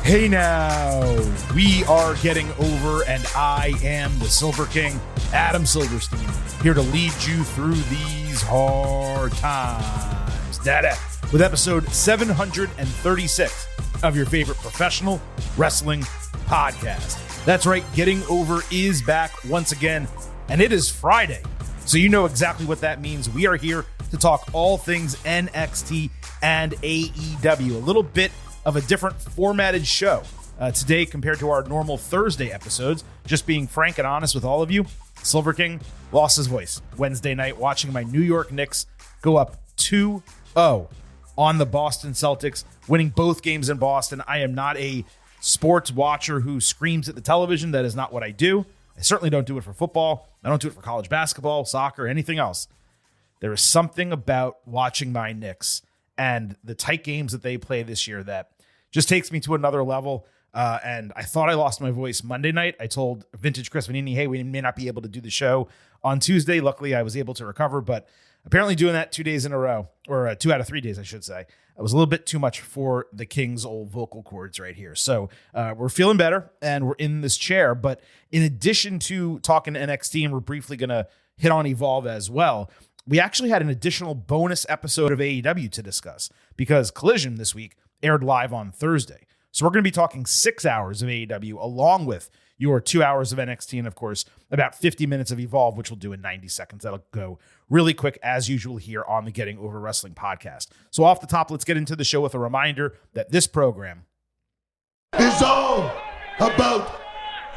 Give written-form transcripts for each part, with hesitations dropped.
Hey now, we are getting over, and I am the Silver King, Adam Silverstein, here to lead you through these hard times. Dada, with episode 736 of your favorite professional wrestling podcast. That's right, Getting Over is back once again, and it is Friday. So you know exactly what that means. We are here to talk all things NXT and AEW. A little bit of a different formatted show today compared to our normal Thursday episodes. Just being frank and honest with all of you, Silver King lost his voice Wednesday night watching my New York Knicks go up 2-0 on the Boston Celtics, winning both games in Boston. I am not a sports watcher who screams at the television. That is not what I do. I certainly don't do it for football. I don't do it for college basketball, soccer, anything else. There is something about watching my Knicks and the tight games that they play this year that just takes me to another level. And I thought I lost my voice Monday night. I told Vintage Chris Vanini, hey, we may not be able to do the show on Tuesday. Luckily, I was able to recover, but apparently doing that 2 days in a row, or 2 out of 3 days, I should say, it was a little bit too much for the King's old vocal cords right here. So we're feeling better, and we're in this chair. But in addition to talking NXT, and we're briefly going to hit on Evolve as well, we actually had an additional bonus episode of AEW to discuss because Collision this week aired live on Thursday. So we're going to be talking 6 hours of AEW along with your 2 hours of NXT and, of course, about 50 minutes of Evolve, which we'll do in 90 seconds. That'll go really quick as usual here on the Getting Over Wrestling podcast. So off the top, let's get into the show with a reminder that this program is all about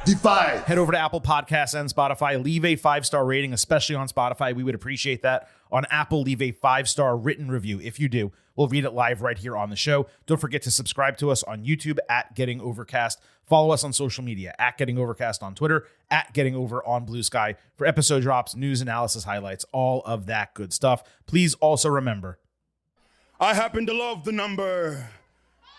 Defy. Head over to Apple Podcasts and Spotify. Leave a 5-star rating, especially on Spotify. We would appreciate that. On Apple, leave a 5-star written review. If you do, we'll read it live right here on the show. Don't forget to subscribe to us on YouTube at Getting Overcast. Follow us on social media at Getting Overcast on Twitter, at Getting Over on Blue Sky for episode drops, news, analysis, highlights, all of that good stuff. Please also remember, I happen to love the number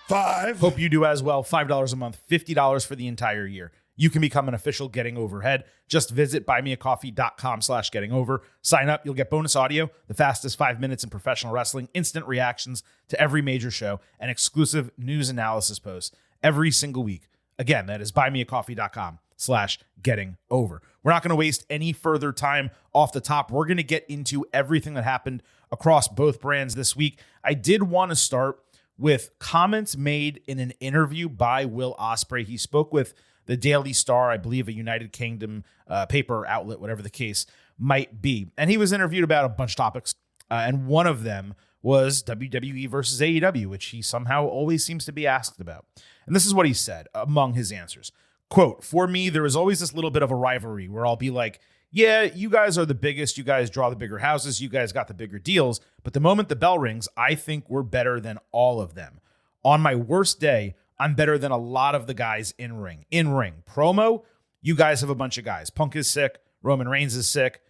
5. Hope you do as well. $5 a month, $50 for the entire year. You can become an official Getting Overhead. Just visit buymeacoffee.com/gettingover. Sign up. You'll get bonus audio, the fastest 5 minutes in professional wrestling, instant reactions to every major show, and exclusive news analysis posts every single week. Again, that is buymeacoffee.com/gettingover. We're not going to waste any further time off the top. We're going to get into everything that happened across both brands this week. I did want to start with comments made in an interview by Will Ospreay. He spoke with the Daily Star, I believe a United Kingdom paper outlet, whatever the case might be. And he was interviewed about a bunch of topics. And one of them was WWE versus AEW, which he somehow always seems to be asked about. And this is what he said among his answers. Quote, "For me, there is always this little bit of a rivalry where I'll be like, yeah, you guys are the biggest. You guys draw the bigger houses. You guys got the bigger deals. But the moment the bell rings, I think we're better than all of them. On my worst day, I'm better than a lot of the guys in ring. In ring. Promo, you guys have a bunch of guys. Punk is sick. Roman Reigns is sick.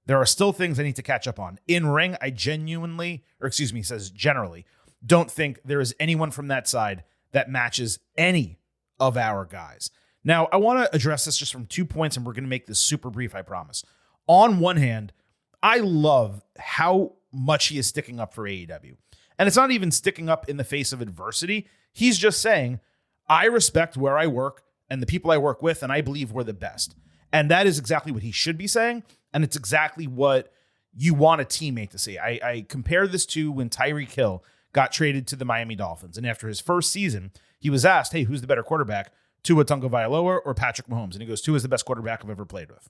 There are still things I need to catch up on. In ring, I generally, don't think there is anyone from that side that matches any of our guys." Now, I want to address this just from 2 points, and we're going to make this super brief, I promise. On one hand, I love how much he is sticking up for AEW. And it's not even sticking up in the face of adversity. He's just saying, I respect where I work and the people I work with, and I believe we're the best. And that is exactly what he should be saying. And it's exactly what you want a teammate to say. I compare this to when Tyreek Hill got traded to the Miami Dolphins. And after his first season, he was asked, hey, who's the better quarterback, Tua Tagovailoa or Patrick Mahomes? And he goes, Tua is the best quarterback I've ever played with.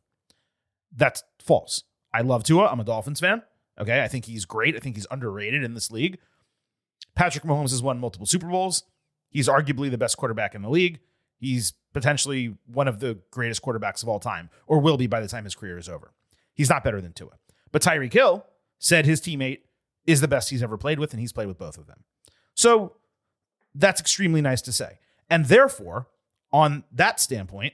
That's false. I love Tua. I'm a Dolphins fan. Okay, I think he's great. I think he's underrated in this league. Patrick Mahomes has won multiple Super Bowls. He's arguably the best quarterback in the league. He's potentially one of the greatest quarterbacks of all time, or will be by the time his career is over. He's not better than Tua. But Tyreek Hill said his teammate is the best he's ever played with, and he's played with both of them. So that's extremely nice to say. And therefore, on that standpoint,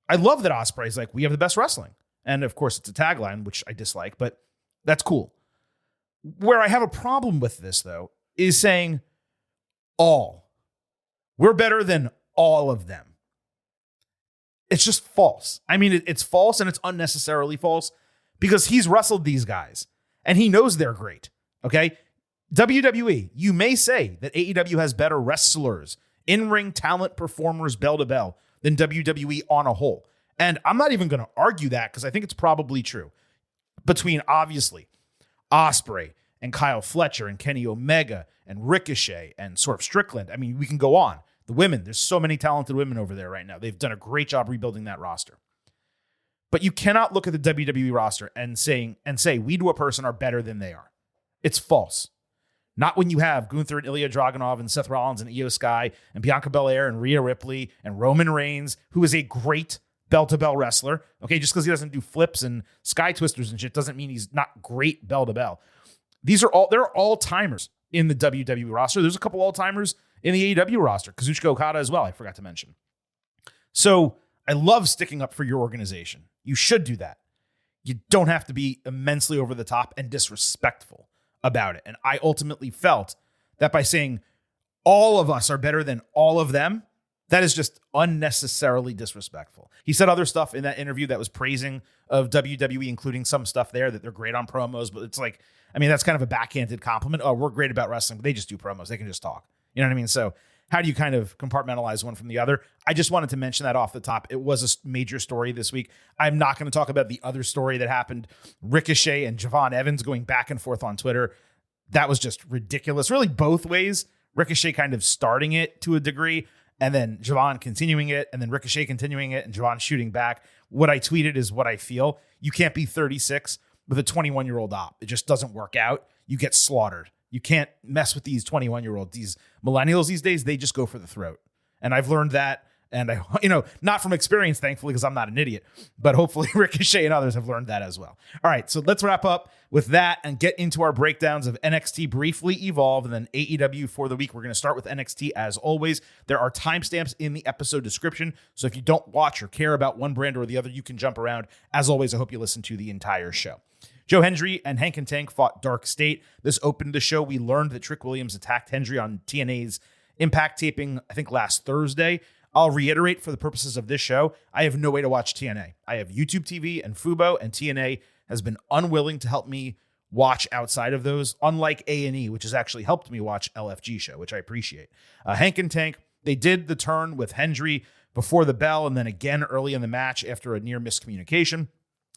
I love that Ospreay's like, we have the best wrestling. And of course, it's a tagline, which I dislike, but that's cool. Where I have a problem with this, though, is saying all. We're better than all of them. It's just false. I mean, it's false, and it's unnecessarily false because he's wrestled these guys and he knows they're great. Okay. WWE, you may say that AEW has better wrestlers in-ring talent performers bell to bell than WWE on a whole. And I'm not even going to argue that because I think it's probably true. Between, obviously, Ospreay and Kyle Fletcher and Kenny Omega and Ricochet and Swerve Strickland. I mean, we can go on. The women, there's so many talented women over there right now. They've done a great job rebuilding that roster. But you cannot look at the WWE roster and say we to a person are better than they are. It's false. Not when you have Gunther and Ilya Dragunov and Seth Rollins and Io Sky and Bianca Belair and Rhea Ripley and Roman Reigns, who is a great bell-to-bell wrestler. Okay, just because he doesn't do flips and sky twisters and shit doesn't mean he's not great bell-to-bell. They're all-timers in the WWE roster. There's a couple all-timers in the AEW roster. Kazuchika Okada as well, I forgot to mention. So I love sticking up for your organization. You should do that. You don't have to be immensely over the top and disrespectful about it. And I ultimately felt that by saying all of us are better than all of them, that is just unnecessarily disrespectful. He said other stuff in that interview that was praising of WWE, including some stuff there that they're great on promos, but it's like, I mean, that's kind of a backhanded compliment. Oh, we're great about wrestling, but they just do promos. They can just talk. You know what I mean? So how do you kind of compartmentalize one from the other? I just wanted to mention that off the top. It was a major story this week. I'm not going to talk about the other story that happened. Ricochet and Javon Evans going back and forth on Twitter. That was just ridiculous. Really both ways. Ricochet kind of starting it to a degree, and then Javon continuing it, and then Ricochet continuing it, and Javon shooting back. What I tweeted is what I feel. You can't be 36 with a 21-year-old op. It just doesn't work out. You get slaughtered. You can't mess with these 21-year-olds. These millennials these days, they just go for the throat. And I've learned that. And I, not from experience, thankfully, because I'm not an idiot, but hopefully Ricochet and others have learned that as well. All right, so let's wrap up with that and get into our breakdowns of NXT Briefly Evolve and then AEW for the week. We're going to start with NXT as always. There are timestamps in the episode description, so if you don't watch or care about one brand or the other, you can jump around. As always, I hope you listen to the entire show. Joe Hendry and Hank and Tank fought Dark State. This opened the show. We learned that Trick Williams attacked Hendry on TNA's Impact taping, I think last Thursday. I'll reiterate for the purposes of this show, I have no way to watch TNA. I have YouTube TV and Fubo, and TNA has been unwilling to help me watch outside of those, unlike A&E, which has actually helped me watch LFG show, which I appreciate. Hank and Tank, they did the turn with Hendry before the bell and then again early in the match after a near miscommunication.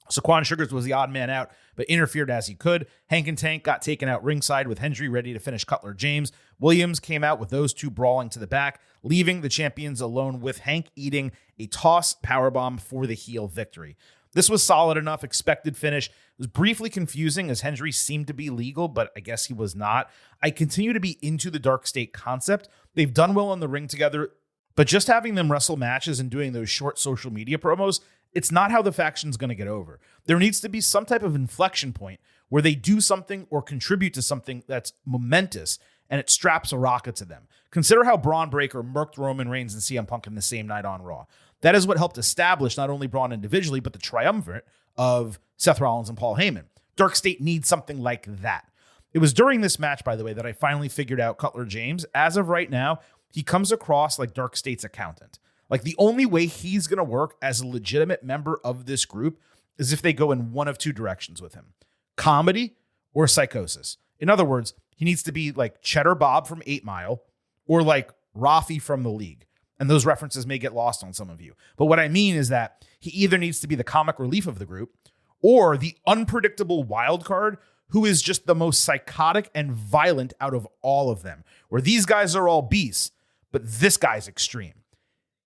Saquon Sugars was the odd man out, but interfered as he could. Hank and Tank got taken out ringside with Hendry ready to finish Cutler James. Williams came out with those two brawling to the back, leaving the champions alone with Hank eating a toss powerbomb for the heel victory. This was solid enough, expected finish. It was briefly confusing as Hendry seemed to be legal, but I guess he was not. I continue to be into the Dark State concept. They've done well in the ring together, but just having them wrestle matches and doing those short social media promos, it's not how the faction's going to get over. There needs to be some type of inflection point where they do something or contribute to something that's momentous and it straps a rocket to them. Consider how Braun Breaker murked Roman Reigns and CM Punk in the same night on Raw. That is what helped establish not only Braun individually, but the triumvirate of Seth Rollins and Paul Heyman. Dark State needs something like that. It was during this match, by the way, that I finally figured out Cutler James. As of right now, he comes across like Dark State's accountant. Like the only way he's going to work as a legitimate member of this group is if they go in one of two directions with him: comedy or psychosis. In other words, he needs to be like Cheddar Bob from 8 Mile or like Rafi from The League. And those references may get lost on some of you. But what I mean is that he either needs to be the comic relief of the group or the unpredictable wild card who is just the most psychotic and violent out of all of them, where these guys are all beasts, but this guy's extreme.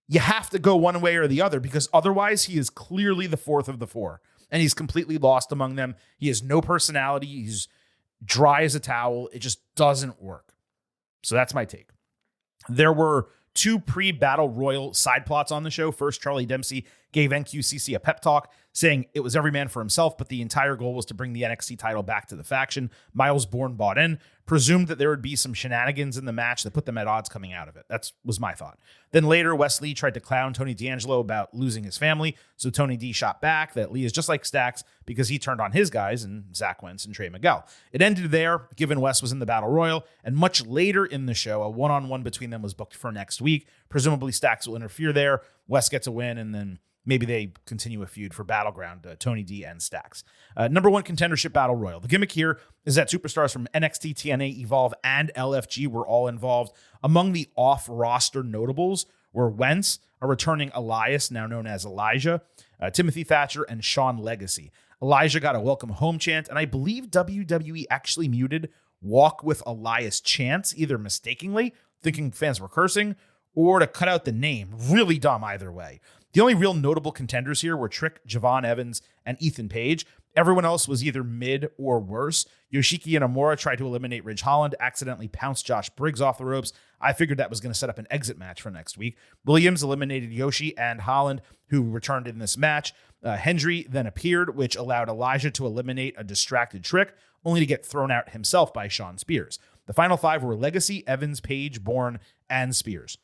You have to go one way or the other because otherwise he is clearly the fourth of the four and he's completely lost among them. He has no personality. He's dry as a towel. It just doesn't work. So that's my take. There were 2 pre-Battle Royal side plots on the show. First, Charlie Dempsey gave NQCC a pep talk saying it was every man for himself, but the entire goal was to bring the NXT title back to the faction. Miles Bourne bought in, presumed that there would be some shenanigans in the match that put them at odds coming out of it. That was my thought. Then later, Wes Lee tried to clown Tony D'Angelo about losing his family, so Tony D shot back that Lee is just like Stax because he turned on his guys and Zach Wentz and Trey Miguel. It ended there, given Wes was in the Battle Royal, and much later in the show, a one-on-one between them was booked for next week. Presumably Stacks will interfere there. West gets a win, and then maybe they continue a feud for Battleground, Tony D and Stacks. Number one contendership battle royal. The gimmick here is that superstars from NXT, TNA, Evolve, and LFG were all involved. Among the off-roster notables were Wentz, a returning Elias, now known as Elijah, Timothy Thatcher, and Sean Legacy. Elijah got a welcome home chant, and I believe WWE actually muted Walk with Elias chants, either mistakenly, thinking fans were cursing, or to cut out the name. Really dumb either way. The only real notable contenders here were Trick, Javon Evans, and Ethan Page. Everyone else was either mid or worse. Yoshiki Inamura tried to eliminate Ridge Holland, accidentally pounced Josh Briggs off the ropes. I figured that was going to set up an exit match for next week. Williams eliminated Yoshi and Holland, who returned in this match. Hendry then appeared, which allowed Elijah to eliminate a distracted Trick, only to get thrown out himself by Sean Spears. The final five were Legacy, Evans, Page, Bourne, and Spears.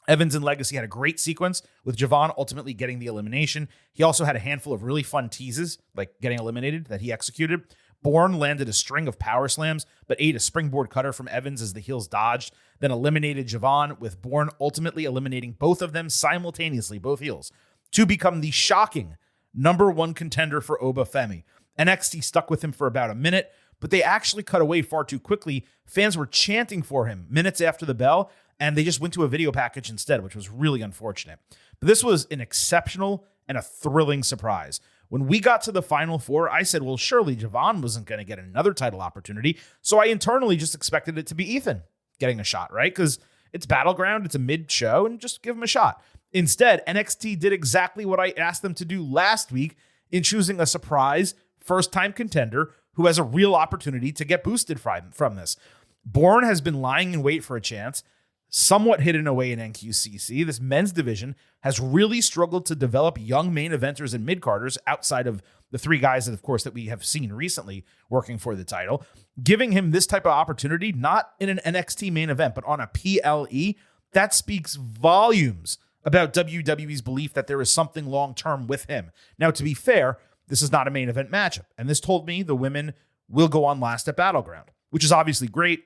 Evans and Legacy had a great sequence, with Javon ultimately getting the elimination. He also had a handful of really fun teases, like getting eliminated, that he executed. Bourne landed a string of power slams, but ate a springboard cutter from Evans as the heels dodged, then eliminated Javon, with Bourne ultimately eliminating both of them simultaneously, both heels, to become the shocking number one contender for Oba Femi. NXT stuck with him for about a minute, but they actually cut away far too quickly. Fans were chanting for him minutes after the bell, and they just went to a video package instead, which was really unfortunate. But this was an exceptional and a thrilling surprise. When we got to the Final Four, I said, well, surely Javon wasn't going to get another title opportunity, so I internally just expected it to be Ethan getting a shot, right? Because it's Battleground, it's a mid-show, and just give him a shot. Instead, NXT did exactly what I asked them to do last week in choosing a surprise first-time contender who has a real opportunity to get boosted from this. Bourne has been lying in wait for a chance, somewhat hidden away in NQCC. This men's division has really struggled to develop young main eventers and mid-carders outside of the three guys that, of course, that we have seen recently working for the title. Giving him this type of opportunity, not in an NXT main event, but on a PLE, that speaks volumes about WWE's belief that there is something long-term with him. Now, to be fair, this is not a main event matchup, and this told me the women will go on last at Battleground, which is obviously great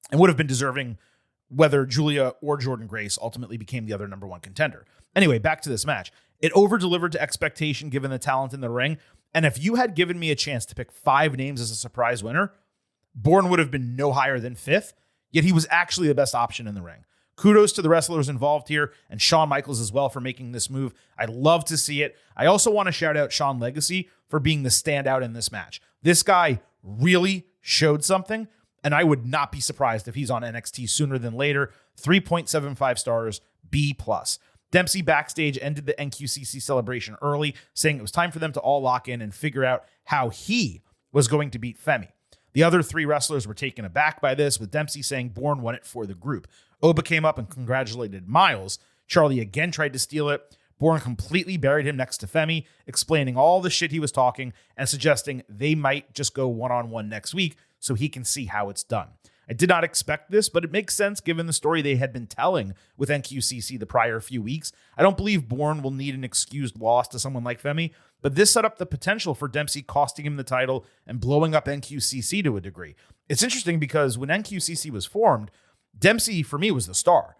and would have been deserving whether Giulia or Jordan Grace ultimately became the other number one contender. Anyway, back to this match. It over-delivered to expectation given the talent in the ring, and if you had given me a chance to pick 5 names as a surprise winner, Bourne would have been no higher than 5th, yet he was actually the best option in the ring. Kudos to the wrestlers involved here, and Shawn Michaels as well for making this move. I'd love to see it. I also want to shout out Sean Legacy for being the standout in this match. This guy really showed something, and I would not be surprised if he's on NXT sooner than later. 3.75 stars, B+. Dempsey backstage ended the NQCC celebration early, saying it was time for them to all lock in and figure out how he was going to beat Femi. The other 3 wrestlers were taken aback by this, with Dempsey saying Bourne won it for the group. Oba came up and congratulated Miles. Charlie again tried to steal it. Bourne completely buried him next to Femi, explaining all the shit he was talking and suggesting they might just go one-on-one next week so he can see how it's done. I did not expect this, but it makes sense given the story they had been telling with NQCC the prior few weeks. I don't believe Bourne will need an excused loss to someone like Femi, but this set up the potential for Dempsey costing him the title and blowing up NQCC to a degree. It's interesting because when NQCC was formed, Dempsey, for me, was the star.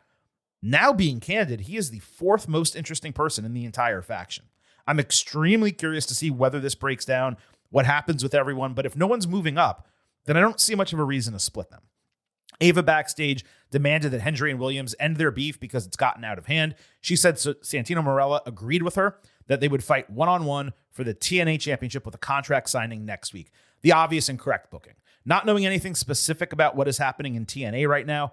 Now, being candid, he is the 4th most interesting person in the entire faction. I'm extremely curious to see whether this breaks down, what happens with everyone, but if no one's moving up, then I don't see much of a reason to split them. Ava backstage demanded that Hendry and Williams end their beef because it's gotten out of hand. She said Santino Marella agreed with her that they would fight one-on-one for the TNA championship with a contract signing next week. The obvious and correct booking. Not knowing anything specific about what is happening in TNA right now,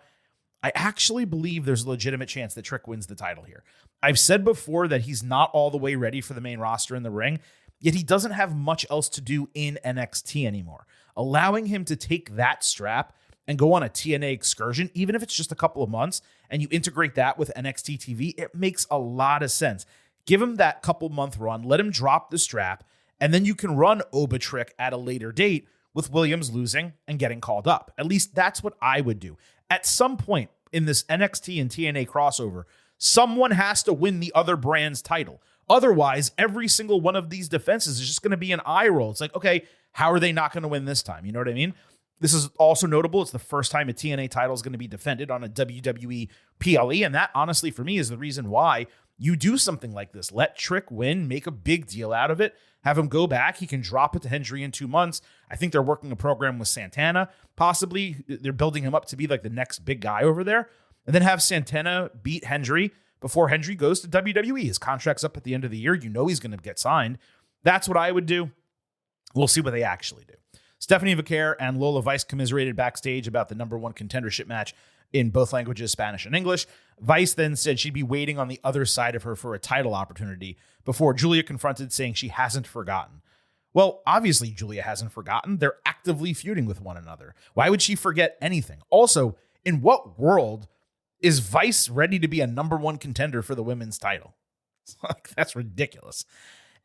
I actually believe there's a legitimate chance that Trick wins the title here. I've said before that he's not all the way ready for the main roster in the ring, yet he doesn't have much else to do in NXT anymore. Allowing him to take that strap and go on a TNA excursion, even if it's just a couple of months, and you integrate that with NXT TV, it makes a lot of sense. Give him that couple-month run, let him drop the strap, and then you can run Oba Trick at a later date with Williams losing and getting called up. At least that's what I would do. At some point in this NXT and TNA crossover, someone has to win the other brand's title. Otherwise, every single one of these defenses is just going to be an eye roll. It's like, okay, how are they not going to win this time? You know what I mean? This is also notable. It's the first time a TNA title is going to be defended on a WWE PLE. And that, honestly, for me, is the reason why you do something like this. Let Trick win, make a big deal out of it, have him go back. He can drop it to Hendry in 2 months. I think they're working a program with Santana. Possibly they're building him up to be like the next big guy over there. And then have Santana beat Hendry before Hendry goes to WWE. His contract's up at the end of the year. You know he's going to get signed. That's what I would do. We'll see what they actually do. Stephanie Vaquer and Lola Vice commiserated backstage about the number 1 contendership match in both languages, Spanish and English. Vice then said she'd be waiting on the other side of her for a title opportunity before Giulia confronted, saying she hasn't forgotten. Well, obviously Giulia hasn't forgotten. They're actively feuding with one another. Why would she forget anything? Also, in what world is Vice ready to be a number 1 contender for the women's title? That's ridiculous.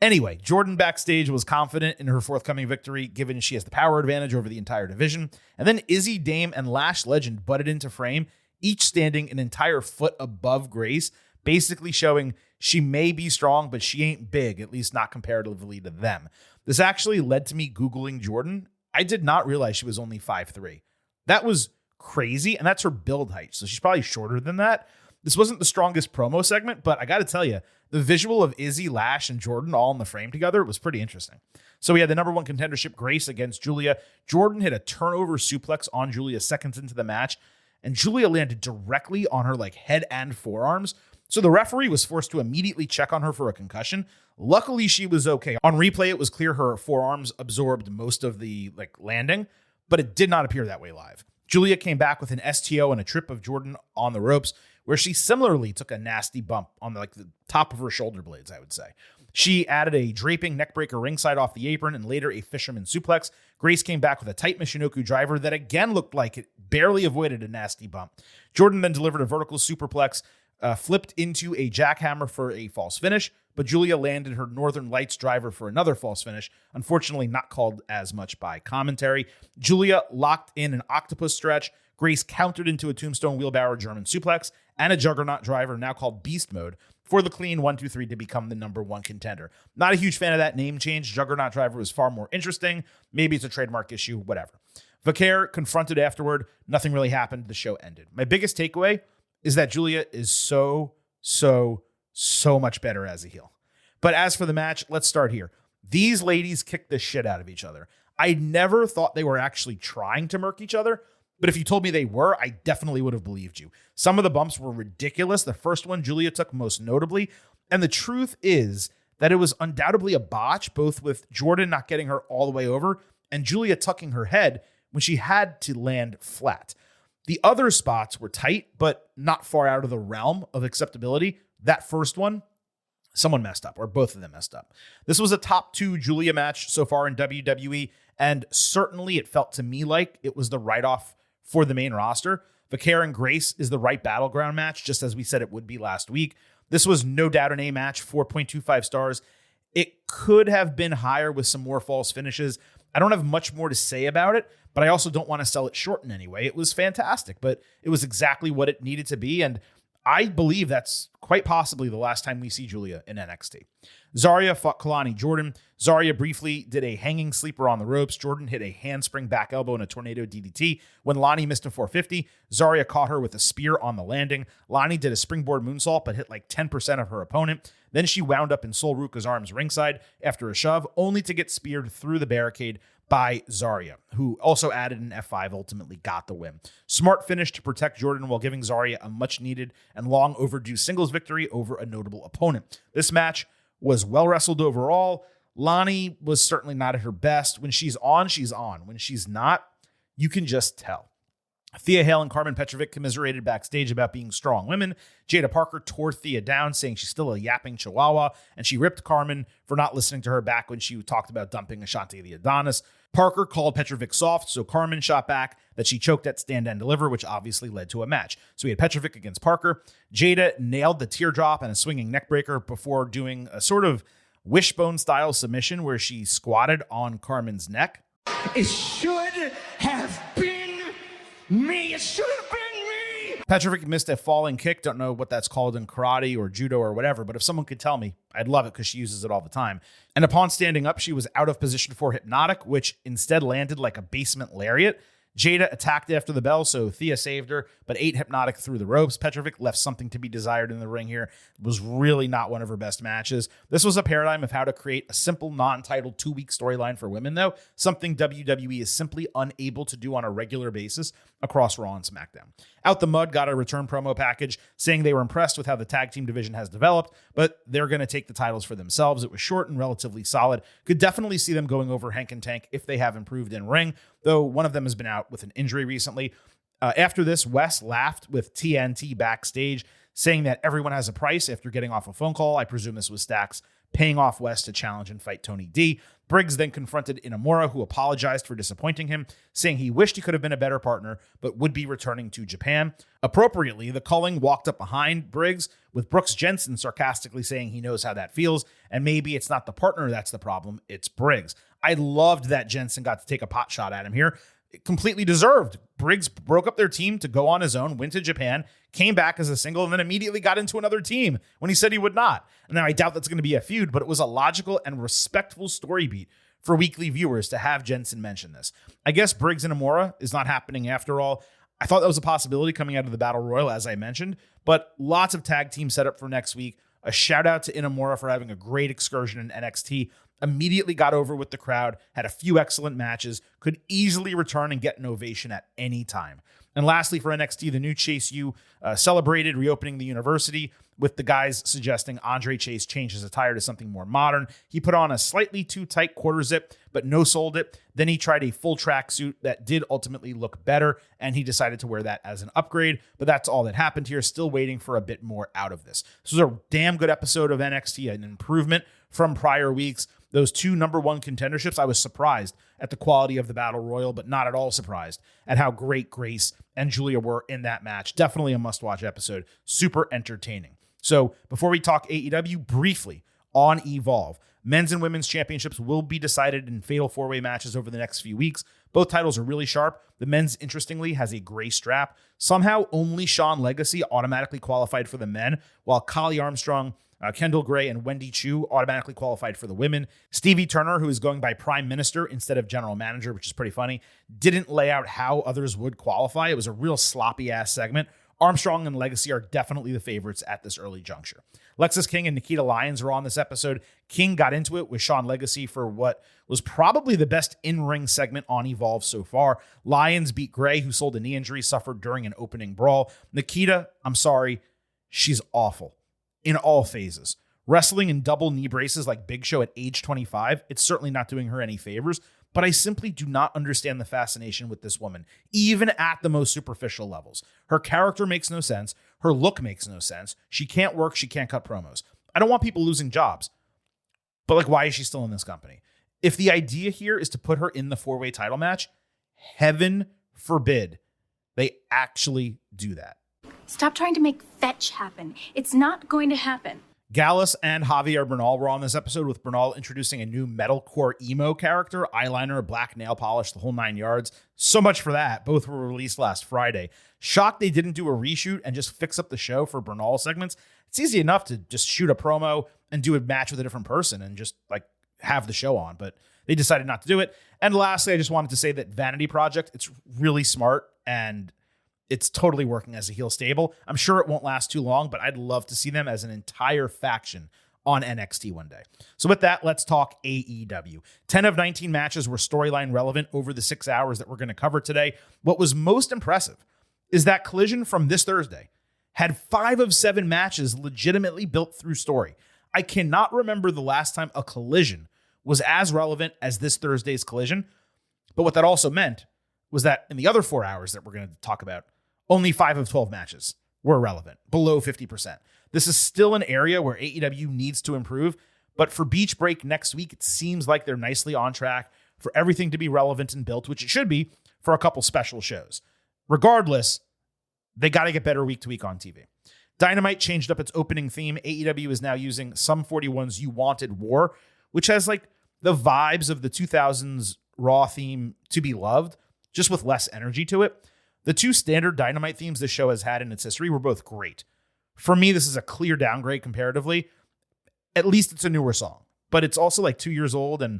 Anyway, Jordan backstage was confident in her forthcoming victory, given she has the power advantage over the entire division. And then Izzy, Dame, and Lash Legend butted into frame, each standing an entire foot above Grace, basically showing she may be strong, but she ain't big, at least not comparatively to them. This actually led to me Googling Jordan. I did not realize she was only 5'3". That was crazy, and that's her build height, so she's probably shorter than that. This wasn't the strongest promo segment, but I got to tell you, the visual of Izzy, Lash, and Jordan all in the frame together was pretty interesting. So we had the number 1 contendership, Grace, against Giulia. Jordan hit a turnover suplex on Giulia seconds into the match, and Giulia landed directly on her head and forearms. So the referee was forced to immediately check on her for a concussion. Luckily, she was okay. On replay, it was clear her forearms absorbed most of the landing, but it did not appear that way live. Giulia came back with an STO and a trip of Jordan on the ropes, where she similarly took a nasty bump on the top of her shoulder blades, I would say. She added a draping neckbreaker ringside off the apron and later a fisherman suplex. Grace came back with a tight Michinoku driver that again looked like it barely avoided a nasty bump. Jordan then delivered a vertical superplex, flipped into a jackhammer for a false finish, but Giulia landed her Northern Lights driver for another false finish, unfortunately not called as much by commentary. Giulia locked in an octopus stretch. Grace countered into a tombstone wheelbarrow German suplex and a juggernaut driver, now called Beast Mode, for the clean 1-2-3 to become the number 1 contender. Not a huge fan of that name change. Juggernaut driver was far more interesting. Maybe it's a trademark issue, whatever. Vaquer confronted afterward. Nothing really happened. The show ended. My biggest takeaway is that Giulia is so much better as a heel. But as for the match, let's start here. These ladies kicked the shit out of each other. I never thought they were actually trying to murk each other, but if you told me they were, I definitely would have believed you. Some of the bumps were ridiculous. The first one Giulia took most notably. And the truth is that it was undoubtedly a botch, both with Jordan not getting her all the way over and Giulia tucking her head when she had to land flat. The other spots were tight, but not far out of the realm of acceptability. That first one, someone messed up, or both of them messed up. This was a top 2 Giulia match so far in WWE, and certainly it felt to me like it was the write-off for the main roster. Vaquer and Grace is the right battleground match, just as we said it would be last week. This was no doubt an A match, 4.25 stars. It could have been higher with some more false finishes. I don't have much more to say about it, but I also don't want to sell it short in any way. It was fantastic, but it was exactly what it needed to be, and I believe that's quite possibly the last time we see Giulia in NXT. Zarya fought Kalani Jordan. Zarya briefly did a hanging sleeper on the ropes. Jordan hit a handspring back elbow and a tornado DDT. When Lani missed a 450, Zarya caught her with a spear on the landing. Lani did a springboard moonsault, but hit 10% of her opponent. Then she wound up in Sol Ruka's arms ringside after a shove, only to get speared through the barricade by Zarya, who also added an F5, ultimately got the win. Smart finish to protect Jordan while giving Zarya a much-needed and long overdue singles victory over a notable opponent. This match was well wrestled overall. Lani was certainly not at her best. When she's on, she's on. When she's not, you can just tell. Thea Hale and Carmen Petrovic commiserated backstage about being strong women. Jada Parker tore Thea down, saying she's still a yapping chihuahua, and she ripped Carmen for not listening to her back when she talked about dumping Ashanti the Adonis. Parker called Petrovic soft, so Carmen shot back that she choked at stand and deliver, which obviously led to a match. So we had Petrovic against Parker. Jada nailed the teardrop and a swinging neckbreaker before doing a sort of wishbone-style submission where she squatted on Carmen's neck. It should have been me. It should have been me. Petrovic missed a falling kick. Don't know what that's called in karate or judo or whatever, but if someone could tell me, I'd love it because she uses it all the time. And upon standing up, she was out of position for Hypnotic, which instead landed like a basement lariat. Jada attacked after the bell, so Thea saved her, but ate Hypnotic through the ropes. Petrovic left something to be desired in the ring here. It was really not one of her best matches. This was a paradigm of how to create a simple, non-titled 2-week storyline for women, though, something WWE is simply unable to do on a regular basis across Raw and SmackDown. Out the Mud got a return promo package saying they were impressed with how the tag team division has developed, but they're going to take the titles for themselves. It was short and relatively solid. Could definitely see them going over Hank and Tank if they have improved in ring, though one of them has been out with an injury recently. After this, Wes laughed with TNT backstage, saying that everyone has a price after getting off a phone call. I presume this was Stax paying off Wes to challenge and fight Tony D. Briggs then confronted Inamura, who apologized for disappointing him, saying he wished he could have been a better partner, but would be returning to Japan. Appropriately, the Culling walked up behind Briggs, with Brooks Jensen sarcastically saying he knows how that feels, and maybe it's not the partner that's the problem, it's Briggs. I loved that Jensen got to take a pot shot at him here. Completely deserved. Briggs broke up their team to go on his own, went to Japan, came back as a single, and then immediately got into another team when he said he would not. Now, I doubt that's going to be a feud, but it was a logical and respectful story beat for weekly viewers to have Jensen mention this. I guess Briggs and Amora is not happening after all. I thought that was a possibility coming out of the Battle Royal, as I mentioned, but lots of tag team set up for next week. A shout out to Inamura for having a great excursion in NXT. Immediately got over with the crowd, had a few excellent matches, could easily return and get an ovation at any time. And lastly, for NXT, the new Chase U celebrated reopening the university, with the guys suggesting Andre Chase change his attire to something more modern. He put on a slightly too tight quarter zip, but no-sold it. Then he tried a full tracksuit that did ultimately look better, and he decided to wear that as an upgrade. But that's all that happened here. Still waiting for a bit more out of this. This was a damn good episode of NXT, an improvement from prior weeks. Those two number one contenderships, I was surprised at the quality of the Battle Royal, but not at all surprised at how great Grace and Giulia were in that match. Definitely a must-watch episode. Super entertaining. So before we talk AEW, briefly on Evolve, men's and women's championships will be decided in fatal four-way matches over the next few weeks. Both titles are really sharp. The men's, interestingly, has a gray strap. Somehow, only Sean Legacy automatically qualified for the men, while Kali Armstrong, Kendall Gray, and Wendy Chu automatically qualified for the women. Stevie Turner, who is going by Prime Minister instead of General Manager, which is pretty funny, didn't lay out how others would qualify. It was a real sloppy-ass segment. Armstrong and Legacy are definitely the favorites at this early juncture. Lexis King and Nikita Lyons are on this episode. King got into it with Sean Legacy for what was probably the best in-ring segment on Evolve so far. Lyons beat Gray, who sold a knee injury suffered during an opening brawl. Nikita, I'm sorry, she's awful in all phases. Wrestling in double knee braces like Big Show at age 25, it's certainly not doing her any favors, but I simply do not understand the fascination with this woman, even at the most superficial levels. Her character makes no sense. Her look makes no sense. She can't work. She can't cut promos. I don't want people losing jobs, but why is she still in this company? If the idea here is to put her in the four-way title match, heaven forbid they actually do that. Stop trying to make fetch happen. It's not going to happen. Gallus and Javier Bernal were on this episode, with Bernal introducing a new metalcore emo character, eyeliner, black nail polish, the whole 9 yards. So much for that. Both were released last Friday. Shocked they didn't do a reshoot and just fix up the show for Bernal segments. It's easy enough to just shoot a promo and do a match with a different person and just have the show on, but they decided not to do it. And lastly, I just wanted to say that Vanity Project, it's really smart and it's totally working as a heel stable. I'm sure it won't last too long, but I'd love to see them as an entire faction on NXT one day. So with that, let's talk AEW. 10 of 19 matches were storyline relevant over the 6 hours that we're going to cover today. What was most impressive is that Collision from this Thursday had 5 of 7 matches legitimately built through story. I cannot remember the last time a Collision was as relevant as this Thursday's Collision, but what that also meant was that in the other 4 hours that we're going to talk about, only 5 of 12 matches were relevant, below 50%. This is still an area where AEW needs to improve, but for Beach Break next week, it seems like they're nicely on track for everything to be relevant and built, which it should be for a couple special shows. Regardless, they got to get better week to week on TV. Dynamite changed up its opening theme. AEW is now using Sum 41's You Wanted War, which has the vibes of the 2000s Raw theme To Be Loved, just with less energy to it. The 2 standard Dynamite themes this show has had in its history were both great. For me, this is a clear downgrade comparatively. At least it's a newer song, but it's also 2 years old, and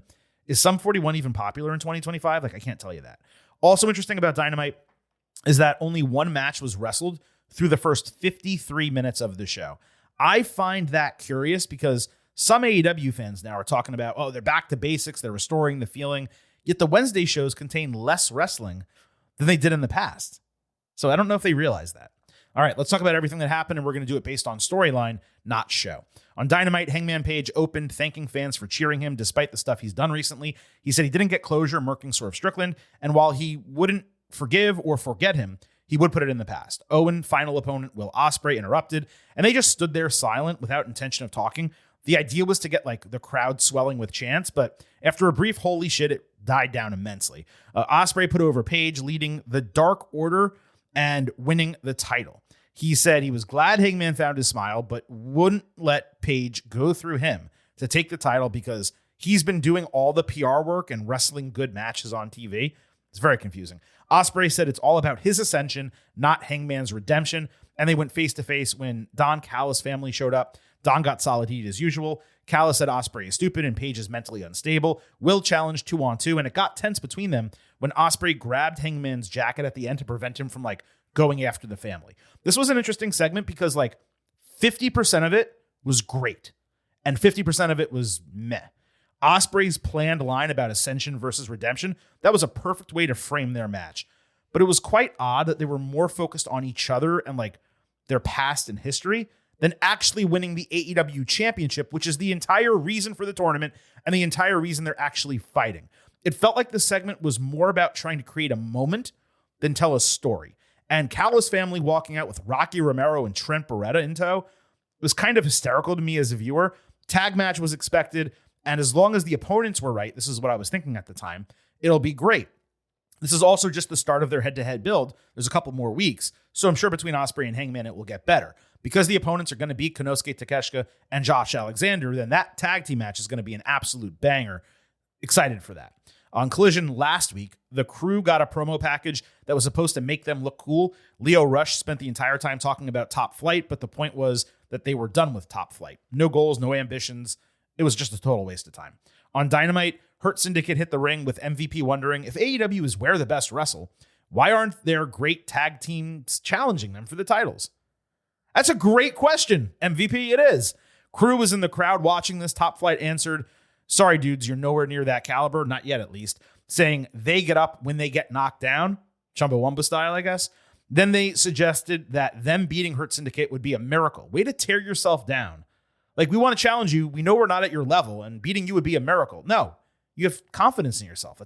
Is Sum 41 even popular in 2025? Like, I can't tell you that. Also interesting about Dynamite is that only one match was wrestled through the first 53 minutes of the show. I find that curious because some AEW fans now are talking about, oh, they're back to basics, they're restoring the feeling, yet the Wednesday shows contain less wrestling than they did in the past. So I don't know if they realize that. All right, let's talk about everything that happened, and we're going to do it based on storyline, not show. On Dynamite, Hangman Page opened thanking fans for cheering him despite the stuff he's done recently. He said he didn't get closure murking Swerve Strickland, and while he wouldn't forgive or forget him, he would put it in the past. Owen, final opponent Will Ospreay, interrupted, and they just stood there silent without intention of talking. The idea was to get like the crowd swelling with chants, but after a brief holy shit, it died down immensely. Ospreay put over Page, leading the Dark Order and winning the title. He said he was glad Hangman found his smile, but wouldn't let Page go through him to take the title because he's been doing all the PR work and wrestling good matches on TV. It's very confusing. Ospreay said it's all about his ascension, not Hangman's redemption, and they went face-to-face when Don Callis' family showed up. Don got solid heat as usual. Callis said Ospreay is stupid and Page is mentally unstable. Will challenged 2-on-2, and it got tense between them when Ospreay grabbed Hangman's jacket at the end to prevent him from going after the family. This was an interesting segment because 50% of it was great and 50% of it was meh. Ospreay's planned line about ascension versus redemption, that was a perfect way to frame their match. But it was quite odd that they were more focused on each other and their past and history than actually winning the AEW championship, which is the entire reason for the tournament and the entire reason they're actually fighting. It felt like the segment was more about trying to create a moment than tell a story. And Callis' family walking out with Rocky Romero and Trent Beretta in tow was kind of hysterical to me as a viewer. Tag match was expected, and as long as the opponents were right, this is what I was thinking at the time, it'll be great. This is also just the start of their head-to-head build. There's a couple more weeks, so I'm sure between Ospreay and Hangman it will get better. Because the opponents are going to be Konosuke Takeshita and Josh Alexander, then that tag team match is going to be an absolute banger. Excited for that. On Collision last week, the Crew got a promo package that was supposed to make them look cool. Leo Rush spent the entire time talking about Top Flight, but the point was that they were done with Top Flight. No goals, no ambitions. It was just a total waste of time. On Dynamite, Hurt Syndicate hit the ring with MVP wondering if AEW is where the best wrestle, why aren't there great tag teams challenging them for the titles? That's a great question. MVP it is. Crew was in the crowd watching this. Top Flight answered, sorry, dudes, you're nowhere near that caliber. Not yet, at least. Saying they get up when they get knocked down. Chumbawamba style, I guess. Then they suggested that them beating Hurt Syndicate would be a miracle. Way to tear yourself down. We want to challenge you. We know we're not at your level, and beating you would be a miracle. No, you have confidence in yourself.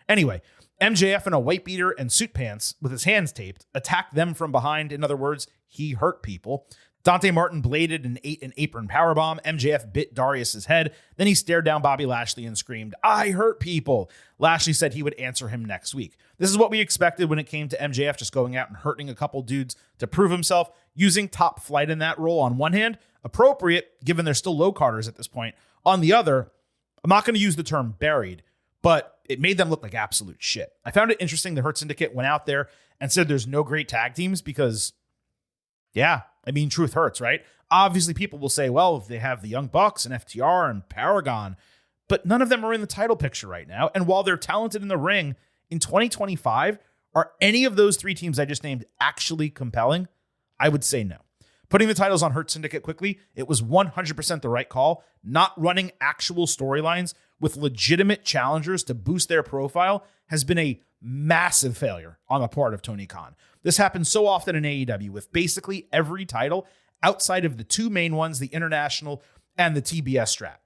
Anyway, MJF in a white beater and suit pants with his hands taped attacked them from behind. In other words, he hurt people. Dante Martin bladed and ate an apron powerbomb. MJF bit Darius's head. Then he stared down Bobby Lashley and screamed, I hurt people. Lashley said he would answer him next week. This is what we expected when it came to MJF just going out and hurting a couple dudes to prove himself. Using Top Flight in that role on one hand, appropriate given they're still low carders at this point. On the other, I'm not going to use the term buried, but it made them look like absolute shit. I found it interesting the Hurt Syndicate went out there and said there's no great tag teams because, yeah, truth hurts, right? Obviously, people will say, well, if they have the Young Bucks and FTR and Paragon, but none of them are in the title picture right now. And while they're talented in the ring, in 2025, are any of those three teams I just named actually compelling? I would say no. Putting the titles on Hurt Syndicate quickly, it was 100% the right call. Not running actual storylines with legitimate challengers to boost their profile has been a massive failure on the part of Tony Khan. This happens so often in AEW with basically every title outside of the two main ones, the International and the TBS strap.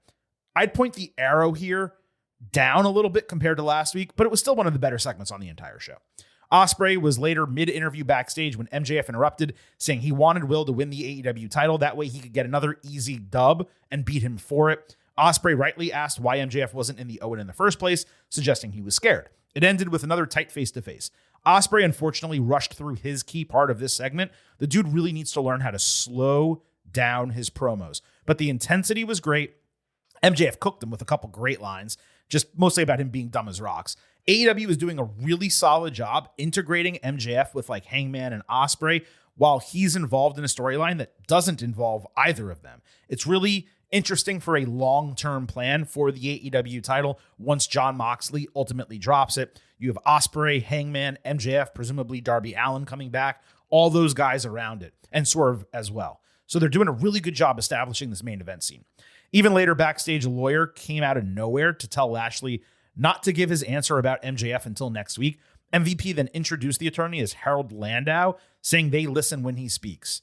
I'd point the arrow here down a little bit compared to last week, but it was still one of the better segments on the entire show. Ospreay was later mid-interview backstage when MJF interrupted, saying he wanted Will to win the AEW title. That way he could get another easy dub and beat him for it. Ospreay rightly asked why MJF wasn't in the Owen in the first place, suggesting he was scared. It ended with another tight face-to-face. Ospreay unfortunately rushed through his key part of this segment. The dude really needs to learn how to slow down his promos. But the intensity was great. MJF cooked him with a couple great lines, just mostly about him being dumb as rocks. AEW is doing a really solid job integrating MJF with Hangman and Ospreay while he's involved in a storyline that doesn't involve either of them. It's really Interesting for a long-term plan for the AEW title once Jon Moxley ultimately drops it. You have Ospreay, Hangman, MJF, presumably Darby Allin coming back, all those guys around it, and Swerve as well. So they're doing a really good job establishing this main event scene. Even later, backstage, a lawyer came out of nowhere to tell Lashley not to give his answer about MJF until next week. MVP then introduced the attorney as Harold Landau, saying they listen when he speaks.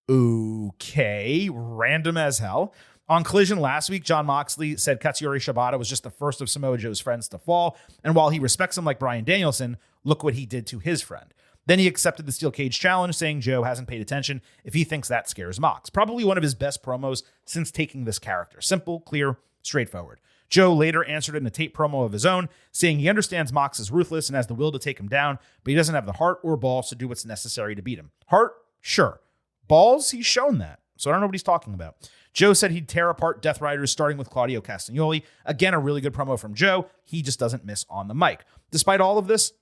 Okay, random as hell. On Collision last week, Jon Moxley said Katsuyori Shibata was just the first of Samoa Joe's friends to fall, and while he respects him like Bryan Danielson, look what he did to his friend. Then he accepted the steel cage challenge, saying Joe hasn't paid attention if he thinks that scares Mox. Probably one of his best promos since taking this character. Simple, clear, straightforward. Joe later answered in a tape promo of his own, saying he understands Mox is ruthless and has the will to take him down, but he doesn't have the heart or balls to do what's necessary to beat him. Heart? Sure. Balls? He's shown that. So I don't know what he's talking about. Joe said he'd tear apart Death Riders, starting with Claudio Castagnoli. Again, a really good promo from Joe. He just doesn't miss on the mic. Despite all of this,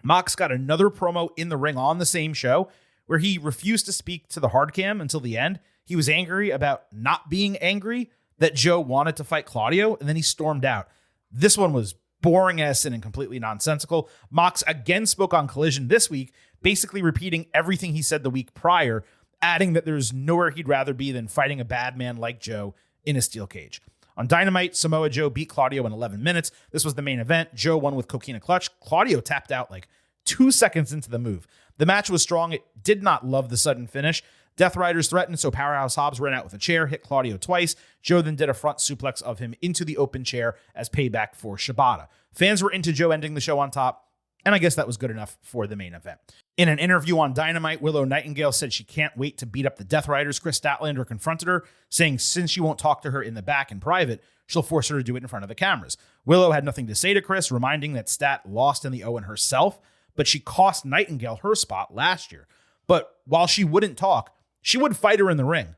Mox got another promo in the ring on the same show where he refused to speak to the hard cam until the end. He was angry about not being angry that Joe wanted to fight Claudio, and then he stormed out. This one was boring as sin and completely nonsensical. Mox again spoke on Collision this week, basically repeating everything he said the week prior, adding that there's nowhere he'd rather be than fighting a bad man like Joe in a steel cage. On Dynamite, Samoa Joe beat Claudio in 11 minutes. This was the main event. Joe won with Coquina Clutch. Claudio tapped out like 2 seconds into the move. The match was strong. It did not love the sudden finish. Death Riders threatened, so Powerhouse Hobbs ran out with a chair, hit Claudio twice. Joe then did a front suplex of him into the open chair as payback for Shibata. Fans were into Joe ending the show on top, and I guess that was good enough for the main event. In an interview on Dynamite, Willow Nightingale said she can't wait to beat up the Death Riders. Chris Statlander confronted her, saying since she won't talk to her in the back in private, she'll force her to do it in front of the cameras. Willow had nothing to say to Chris, reminding that Stat lost in the Owen herself, but she cost Nightingale her spot last year. But while she wouldn't talk, she would fight her in the ring.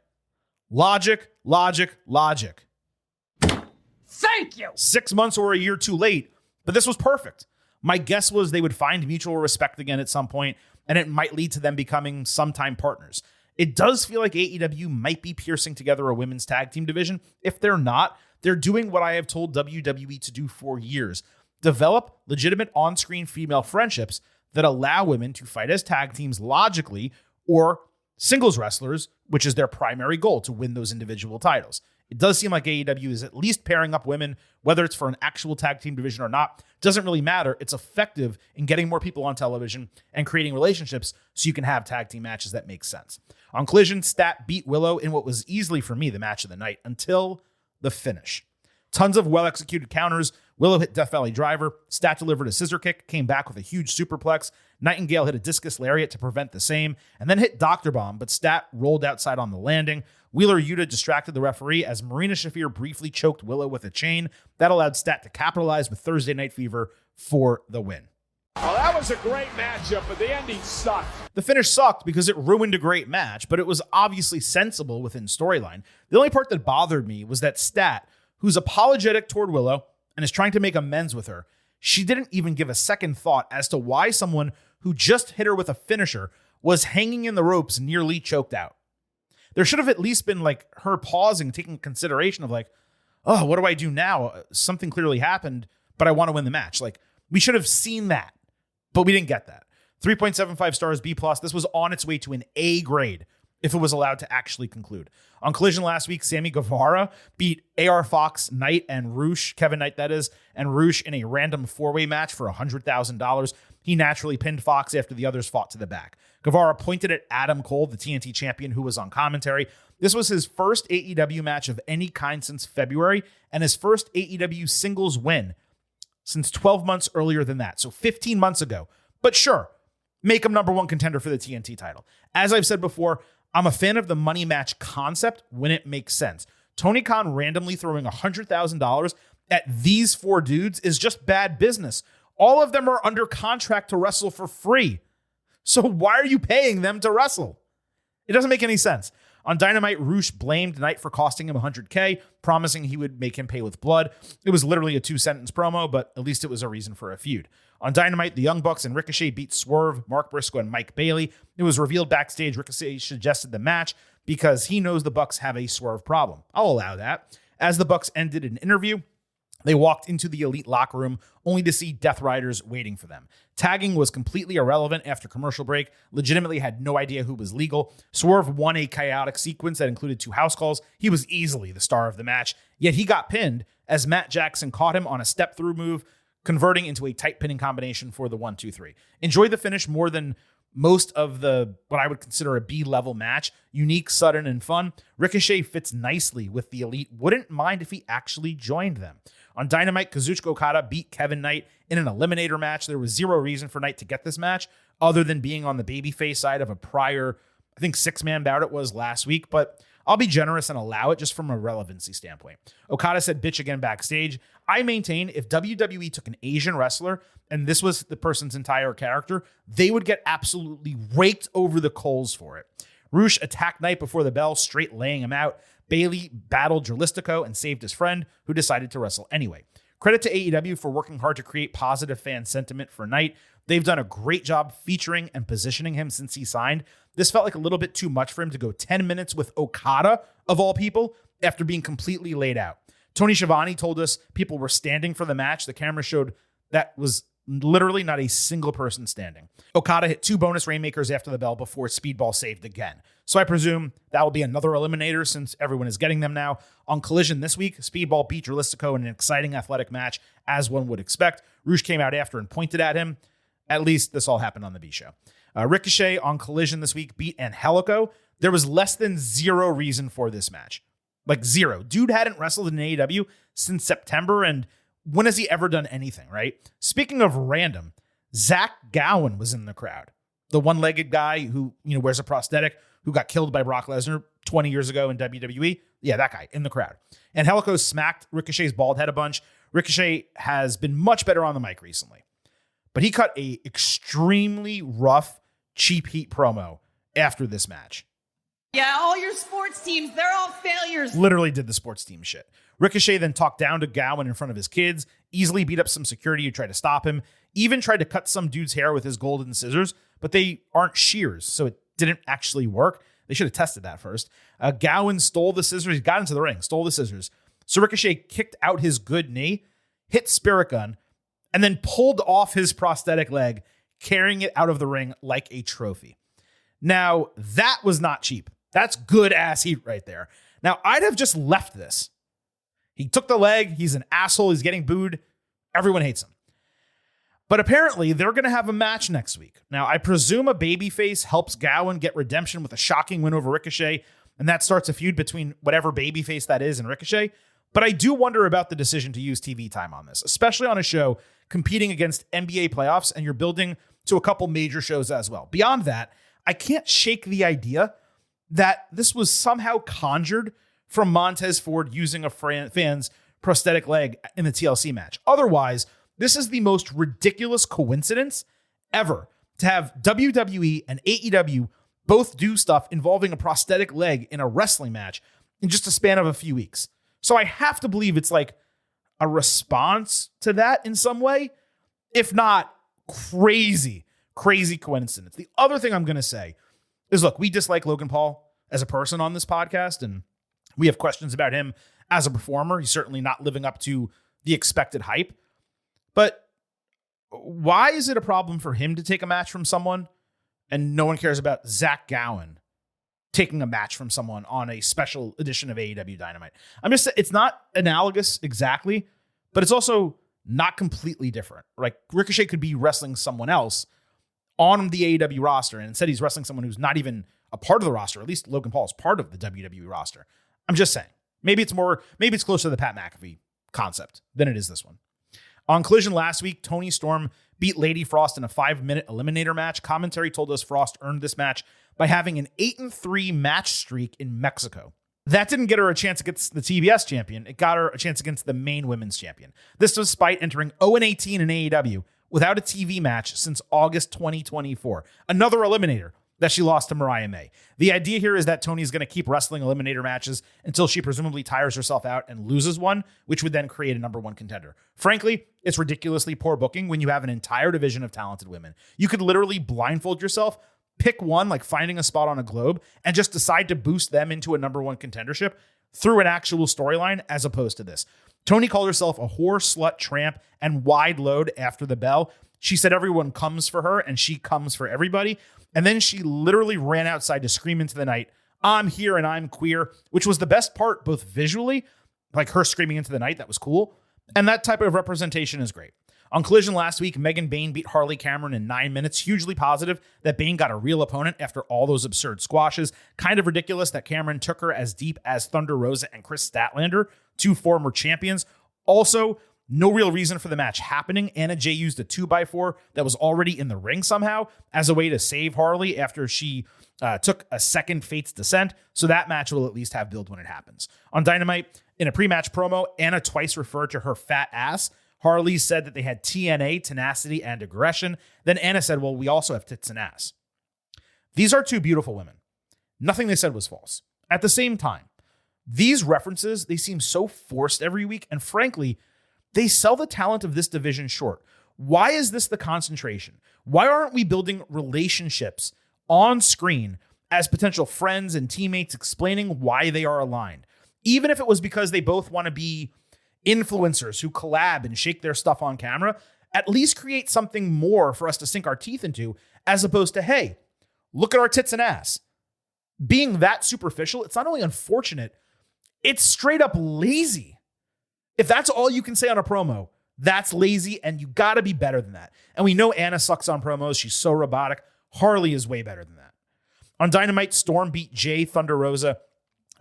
Logic, logic, logic. Thank you! 6 months or a year too late, but this was perfect. My guess was they would find mutual respect again at some point, and it might lead to them becoming sometime partners. It does feel like AEW might be piercing together a women's tag team division. If they're not, they're doing what I have told WWE to do for years. Develop legitimate on-screen female friendships that allow women to fight as tag teams logically or singles wrestlers, which is their primary goal, to win those individual titles. It does seem like AEW is at least pairing up women, whether it's for an actual tag team division or not. Doesn't really matter. It's effective in getting more people on television and creating relationships so you can have tag team matches that make sense. On Collision, Stat beat Willow in what was easily, for me, the match of the night until the finish. Tons of well-executed counters. Willow hit Death Valley Driver. Stat delivered a scissor kick, came back with a huge superplex. Nightingale hit a discus lariat to prevent the same, and then hit Dr. Bomb, but Stat rolled outside on the landing. Wheeler Yuta distracted the referee as Marina Shafir briefly choked Willow with a chain. That allowed Stat to capitalize with Thursday Night Fever for the win. Well, that was a great matchup, but the ending sucked. The finish sucked because it ruined a great match, but it was obviously sensible within storyline. The only part that bothered me was that Stat, who's apologetic toward Willow and is trying to make amends with her, she didn't even give a second thought as to why someone who just hit her with a finisher was hanging in the ropes nearly choked out. There should have at least been like her pausing, taking consideration of like, oh, what do I do now? Something clearly happened, but I want to win the match. Like, we should have seen that, but we didn't get that. 3.75 stars, B+. This was on its way to an A grade if it was allowed to actually conclude. On Collision last week, Sammy Guevara beat AR Fox, Knight, and Roosh, Kevin Knight that is, and Roosh in a random four-way match for $100,000. He naturally pinned Fox after the others fought to the back. Guevara pointed at Adam Cole, the TNT champion, who was on commentary. This was his first AEW match of any kind since February, and his first AEW singles win since 12 months earlier than that. So 15 months ago. But sure, make him number one contender for the TNT title. As I've said before, I'm a fan of the money match concept when it makes sense. Tony Khan randomly throwing $100,000 at these four dudes is just bad business. All of them are under contract to wrestle for free. So why are you paying them to wrestle? It doesn't make any sense. On Dynamite, Roosh blamed Knight for costing him $100K, promising he would make him pay with blood. It was literally a 2-sentence promo, but at least it was a reason for a feud. On Dynamite, the Young Bucks and Ricochet beat Swerve, Mark Briscoe, and Mike Bailey. It was revealed backstage Ricochet suggested the match because he knows the Bucks have a Swerve problem. I'll allow that. As the Bucks ended an interview, they walked into the Elite locker room only to see Death Riders waiting for them. Tagging was completely irrelevant after commercial break. Legitimately had no idea who was legal. Swerve won a chaotic sequence that included 2 house calls. He was easily the star of the match, yet he got pinned as Matt Jackson caught him on a step-through move, converting into a tight pinning combination for the 1-2-3. Enjoyed the finish more than most of the what I would consider a B-level match. Unique, sudden, and fun. Ricochet fits nicely with the Elite. Wouldn't mind if he actually joined them. On Dynamite, Kazuchika Okada beat Kevin Knight in an eliminator match. There was zero reason for Knight to get this match other than being on the babyface side of a prior, I think, 6-man bout it was last week, but I'll be generous and allow it just from a relevancy standpoint. Okada said bitch again backstage. I maintain if WWE took an Asian wrestler and this was the person's entire character, they would get absolutely raked over the coals for it. Rush attacked Knight before the bell, straight laying him out. Bailey battled Jalistico and saved his friend, who decided to wrestle anyway. Credit to AEW for working hard to create positive fan sentiment for Knight. They've done a great job featuring and positioning him since he signed. This felt like a little bit too much for him to go 10 minutes with Okada, of all people, after being completely laid out. Tony Schiavone told us people were standing for the match. The camera showed that was literally not a single person standing. Okada hit 2 bonus rainmakers after the bell before Speedball saved again. So I presume that will be another eliminator since everyone is getting them now. On Collision this week, Speedball beat Jalistico in an exciting athletic match, as one would expect. Rush came out after and pointed at him. At least this all happened on the B show. Ricochet on Collision this week beat Angelico. There was less than zero reason for this match. Like zero. Dude hadn't wrestled in AEW since September, and when has he ever done anything, right? Speaking of random, Zach Gowen was in the crowd. The one-legged guy who, wears a prosthetic, who got killed by Brock Lesnar 20 years ago in WWE. Yeah, that guy in the crowd. And Angelico smacked Ricochet's bald head a bunch. Ricochet has been much better on the mic recently, but he cut a extremely rough, cheap heat promo after this match. Yeah, all your sports teams, they're all failures. Literally did the sports team shit. Ricochet then talked down to Gowen in front of his kids, easily beat up some security who tried to stop him, even tried to cut some dude's hair with his golden scissors, but they aren't shears, so it didn't actually work. They should have tested that first. Gowen stole the scissors. He got into the ring, stole the scissors. So Ricochet kicked out his good knee, hit Spirit Gun, and then pulled off his prosthetic leg, carrying it out of the ring like a trophy. Now, that was not cheap. That's good ass heat right there. Now, I'd have just left this. He took the leg. He's an asshole. He's getting booed. Everyone hates him. But apparently, they're going to have a match next week. Now, I presume a babyface helps Gowen get redemption with a shocking win over Ricochet, and that starts a feud between whatever babyface that is and Ricochet. But I do wonder about the decision to use TV time on this, especially on a show competing against NBA playoffs, and you're building to a couple major shows as well. Beyond that, I can't shake the idea that this was somehow conjured from Montez Ford using a fan's prosthetic leg in the TLC match. Otherwise, this is the most ridiculous coincidence ever to have WWE and AEW both do stuff involving a prosthetic leg in a wrestling match in just a span of a few weeks. So I have to believe it's like a response to that in some way, if not crazy coincidence. The other thing I'm going to say is, look, we dislike Logan Paul as a person on this podcast, and we have questions about him as a performer. He's certainly not living up to the expected hype. But why is it a problem for him to take a match from someone and no one cares about Zach Gowen taking a match from someone on a special edition of AEW Dynamite? It's not analogous exactly, but it's also not completely different. Like, Ricochet could be wrestling someone else on the AEW roster, and instead he's wrestling someone who's not even a part of the roster. At least Logan Paul is part of the WWE roster. I'm just saying. Maybe it's closer to the Pat McAfee concept than it is this one. On Collision last week, Toni Storm beat Lady Frost in a 5-minute eliminator match. Commentary told us Frost earned this match by having an 8-3 match streak in Mexico. That didn't get her a chance against the TBS champion. It got her a chance against the main women's champion. This despite entering 0-18 in AEW without a TV match since August 2024. Another eliminator that she lost to Mariah May. The idea here is that Toni's going to keep wrestling eliminator matches until she presumably tires herself out and loses one, which would then create a number one contender. Frankly, it's ridiculously poor booking when you have an entire division of talented women. You could literally blindfold yourself, pick one, like finding a spot on a globe, and just decide to boost them into a number one contendership through an actual storyline as opposed to this. Toni called herself a whore, slut, tramp, and wide load after the bell. She said everyone comes for her and she comes for everybody. And then she literally ran outside to scream into the night, "I'm here and I'm queer," which was the best part, both visually, like her screaming into the night, that was cool. And that type of representation is great. On Collision last week, Megan Bayne beat Harley Cameron in 9 minutes. Hugely positive that Bayne got a real opponent after all those absurd squashes. Kind of ridiculous that Cameron took her as deep as Thunder Rosa and Chris Statlander, 2 former champions. Also, no real reason for the match happening. Anna Jay used a 2x4 that was already in the ring somehow as a way to save Harley after she took a second Fate's Descent. So that match will at least have build when it happens. On Dynamite, in a pre-match promo, Anna twice referred to her fat ass. Harley said that they had TNA, tenacity, and aggression. Then Anna said, well, we also have tits and ass. These are 2 beautiful women. Nothing they said was false. At the same time, these references, they seem so forced every week. And frankly, they sell the talent of this division short. Why is this the concentration? Why aren't we building relationships on screen as potential friends and teammates explaining why they are aligned? Even if it was because they both want to be influencers who collab and shake their stuff on camera, at least create something more for us to sink our teeth into, as opposed to, hey, look at our tits and ass. Being that superficial, it's not only unfortunate, it's straight up lazy. If that's all you can say on a promo, that's lazy, and you got to be better than that. And we know Anna sucks on promos. She's so robotic. Harley is way better than that. On Dynamite, Storm beat Jay, Thunder Rosa,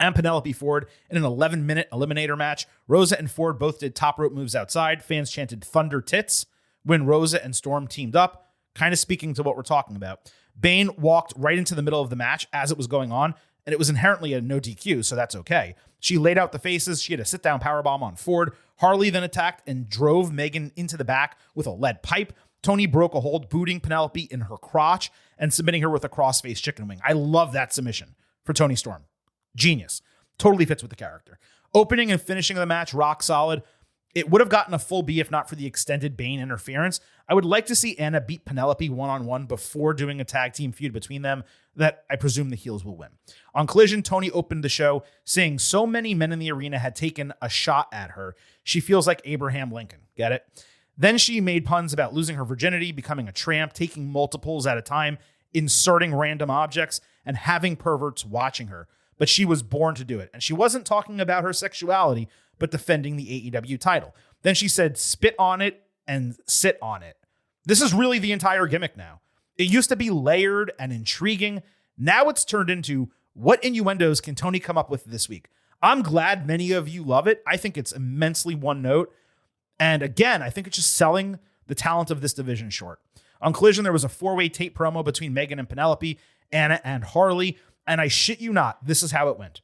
and Penelope Ford in an 11-minute eliminator match. Rosa and Ford both did top rope moves outside. Fans chanted Thunder Tits when Rosa and Storm teamed up, kind of speaking to what we're talking about. Bayne walked right into the middle of the match as it was going on, and it was inherently a no DQ, so that's okay. She laid out the faces. She had a sit-down powerbomb on Ford. Harley then attacked and drove Megan into the back with a lead pipe. Toni broke a hold, booting Penelope in her crotch and submitting her with a cross-face chicken wing. I love that submission for Toni Storm. Genius. Totally fits with the character. Opening and finishing of the match, rock solid. It would have gotten a full B if not for the extended Bayne interference. I would like to see Anna beat Penelope one-on-one before doing a tag team feud between them that I presume the heels will win. On Collision, Toni opened the show saying so many men in the arena had taken a shot at her. She feels like Abraham Lincoln. Get it? Then she made puns about losing her virginity, becoming a tramp, taking multiples at a time, inserting random objects, and having perverts watching her. But she was born to do it. And she wasn't talking about her sexuality, but defending the AEW title. Then she said, spit on it and sit on it. This is really the entire gimmick now. It used to be layered and intriguing. Now it's turned into, what innuendos can Toni come up with this week? I'm glad many of you love it. I think it's immensely one note. And again, I think it's just selling the talent of this division short. On Collision, there was a 4-way tape promo between Megan and Penelope, Anna and Harley. And I shit you not, this is how it went.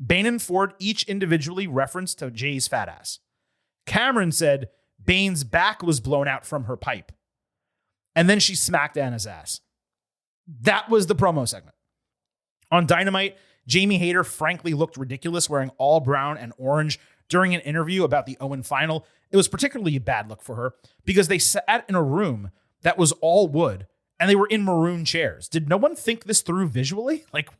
Bayne and Ford each individually referenced to Jay's fat ass. Cameron said Bayne's back was blown out from her pipe. And then she smacked Anna's ass. That was the promo segment. On Dynamite, Jamie Hayter frankly looked ridiculous wearing all brown and orange during an interview about the Owen final. It was particularly a bad look for her because they sat in a room that was all wood and they were in maroon chairs. Did no one think this through visually? Like,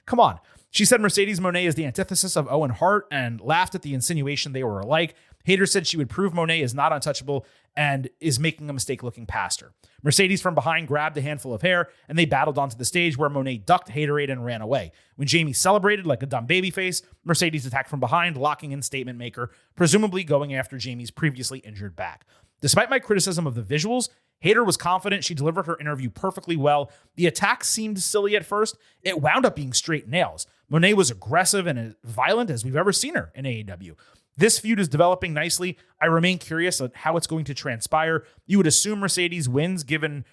come on. She said Mercedes Moné is the antithesis of Owen Hart and laughed at the insinuation they were alike. Hayter said she would prove Moné is not untouchable and is making a mistake looking past her. Mercedes from behind grabbed a handful of hair and they battled onto the stage where Moné ducked Haterade and ran away. When Jamie celebrated like a dumb babyface, Mercedes attacked from behind, locking in Statement Maker, presumably going after Jamie's previously injured back. Despite my criticism of the visuals, Hayter was confident she delivered her interview perfectly well. The attack seemed silly at first. It wound up being straight nails. Moné was aggressive and as violent as we've ever seen her in AEW. This feud is developing nicely. I remain curious on how it's going to transpire. You would assume Mercedes wins given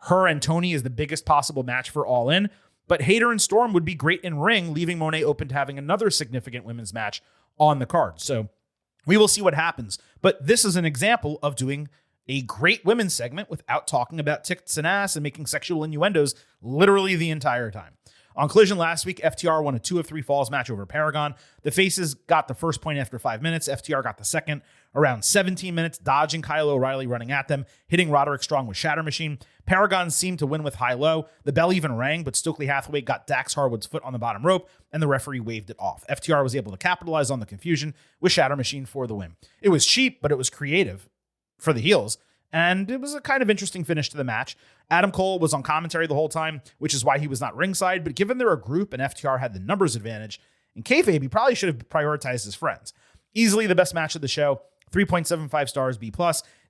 her and Toni is the biggest possible match for All In, but Hayter and Storm would be great in ring, leaving Moné open to having another significant women's match on the card. So we will see what happens. But this is an example of doing a great women's segment without talking about tits and ass and making sexual innuendos literally the entire time. On Collision last week, FTR won a 2 of 3 falls match over Paragon. The faces got the first point after 5 minutes. FTR got the second. Around 17 minutes, dodging Kyle O'Reilly running at them, hitting Roderick Strong with Shatter Machine. Paragon seemed to win with high-low. The bell even rang, but Stokely Hathaway got Dax Harwood's foot on the bottom rope, and the referee waved it off. FTR was able to capitalize on the confusion with Shatter Machine for the win. It was cheap, but it was creative for the heels, and it was a kind of interesting finish to the match. Adam Cole was on commentary the whole time, which is why he was not ringside, but given they're a group and FTR had the numbers advantage, in kayfabe, he probably should have prioritized his friends. Easily the best match of the show, 3.75 stars, B+.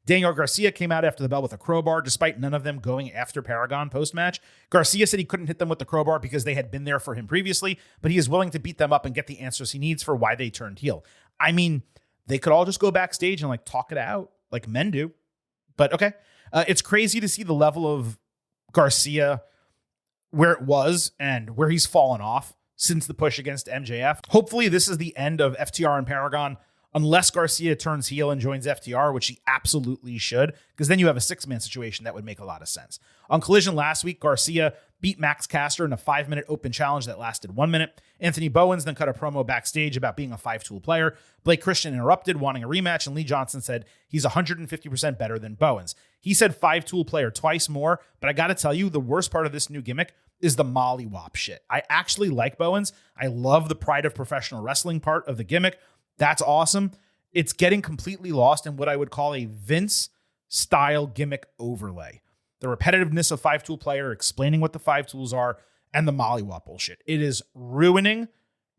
Daniel Garcia came out after the bell with a crowbar, despite none of them going after Paragon post-match. Garcia said he couldn't hit them with the crowbar because they had been there for him previously, but he is willing to beat them up and get the answers he needs for why they turned heel. I mean, they could all just go backstage and talk it out like men do, but okay. It's crazy to see the level of Garcia where it was and where he's fallen off since the push against MJF. Hopefully this is the end of FTR and Paragon, unless Garcia turns heel and joins FTR, which he absolutely should, because then you have a six-man situation that would make a lot of sense. On Collision last week, Garcia beat Max Caster in a 5-minute open challenge that lasted 1 minute. Anthony Bowens then cut a promo backstage about being a 5-tool player. Blake Christian interrupted, wanting a rematch, and Lee Johnson said he's 150% better than Bowens. He said 5-tool player twice more, but I gotta tell you, the worst part of this new gimmick is the mollywop shit. I actually like Bowens. I love the pride of professional wrestling part of the gimmick. That's awesome. It's getting completely lost in what I would call a Vince-style gimmick overlay. The repetitiveness of 5-tool player, explaining what the 5 tools are, and the mollywop bullshit. It is ruining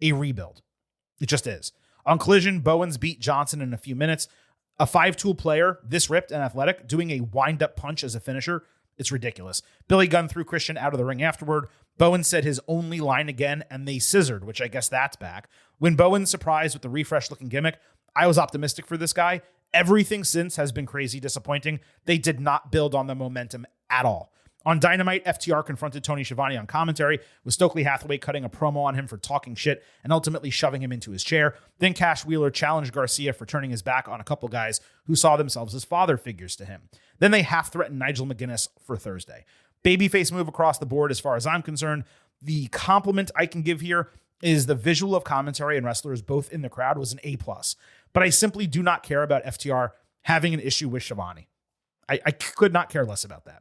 a rebuild. It just is. On Collision, Bowens beat Johnson in a few minutes. A 5-tool player, this ripped and athletic, doing a wind-up punch as a finisher. It's ridiculous. Billy Gunn threw Christian out of the ring afterward. Bowens said his only line again, and they scissored, which I guess that's back. When Bowens surprised with the refresh-looking gimmick, I was optimistic for this guy. Everything since has been crazy disappointing. They did not build on the momentum at all. On Dynamite, FTR confronted Tony Schiavone on commentary, with Stokely Hathaway cutting a promo on him for talking shit and ultimately shoving him into his chair. Then Cash Wheeler challenged Garcia for turning his back on a couple guys who saw themselves as father figures to him. Then they half-threatened Nigel McGuinness for Thursday. Babyface move across the board as far as I'm concerned. The compliment I can give here is the visual of commentary and wrestlers both in the crowd was an A+. But I simply do not care about FTR having an issue with Schiavone. I could not care less about that.